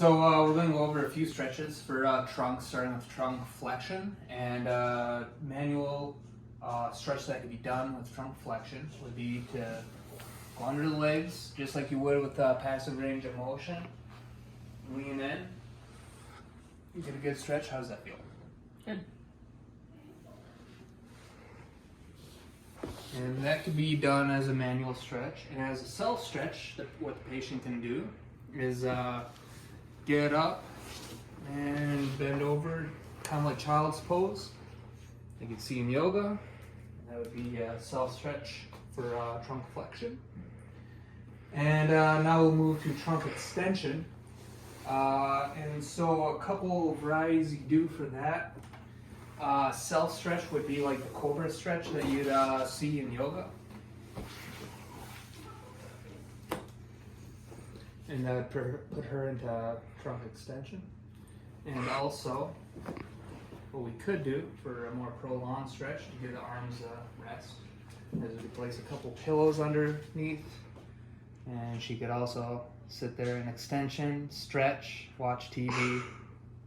So we're going to go over a few stretches for trunk, starting with trunk flexion, and manual stretch that can be done with trunk flexion would be to go under the legs, just like you would with passive range of motion. Lean in. You get a good stretch. How does that feel? Good. And that could be done as a manual stretch. And as a self stretch, what the patient can do is get up and bend over, kind of like child's pose. You can see in yoga. That would be a self stretch for trunk flexion. And now we'll move to trunk extension. And so a couple varieties you do for that. Self stretch would be like the cobra stretch that you'd see in yoga. And that would put her into trunk extension. And also, what we could do for a more prolonged stretch to give the arms a rest is we place a couple pillows underneath. And she could also sit there in extension, stretch, watch TV,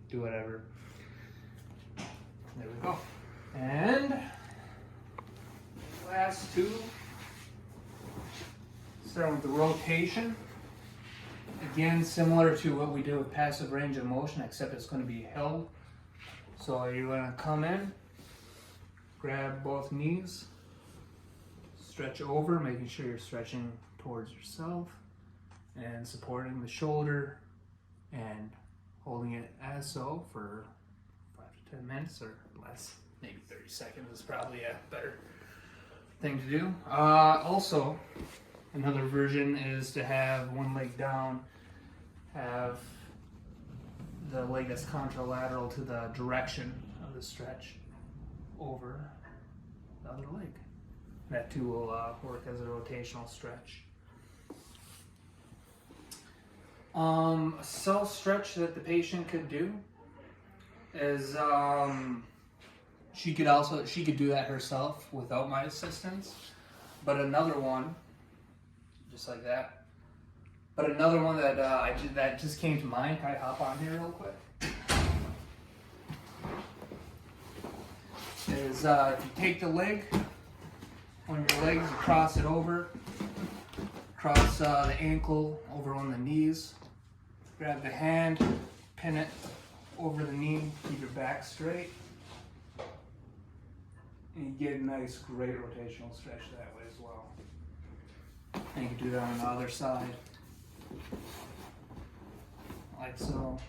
do whatever. There we go. And last two, starting with the rotation. Again, similar to what we do with passive range of motion, except it's going to be held. So you're going to come in, grab both knees, stretch over, making sure you're stretching towards yourself and supporting the shoulder and holding it as so for 5 to 10 minutes or less. Maybe 30 seconds is probably a better thing to do. Also, another version is to have one leg down, have the leg that's contralateral to the direction of the stretch over the other leg. That too will work as a rotational stretch. A self stretch that the patient could do is she could do that herself without my assistance. But another one, just like that. But another one that that just came to mind. Can I hop on here real quick? Is if you take the leg on your legs, you cross it over, cross the ankle over on the knees, grab the hand, pin it over the knee, keep your back straight, and you get a nice, great rotational stretch that way as well. And you can do that on the other side, like so.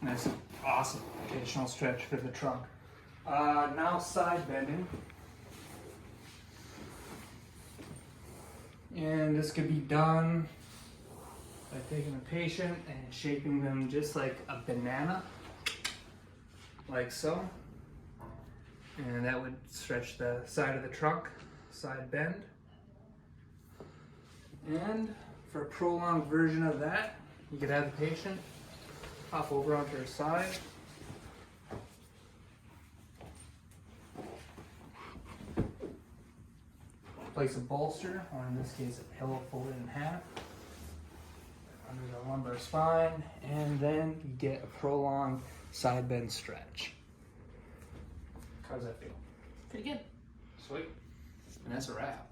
Nice, awesome rotational stretch for the trunk. Now side bending. And this could be done by taking a patient and shaping them just like a banana, like so. And that would stretch the side of the trunk, side bend. And for a prolonged version of that, you could have the patient hop over onto her side. Place a bolster, or in this case a pillow folded in half, under the lumbar spine, and then you get a prolonged side bend stretch. How does that feel? Pretty good. Sweet. And that's a wrap.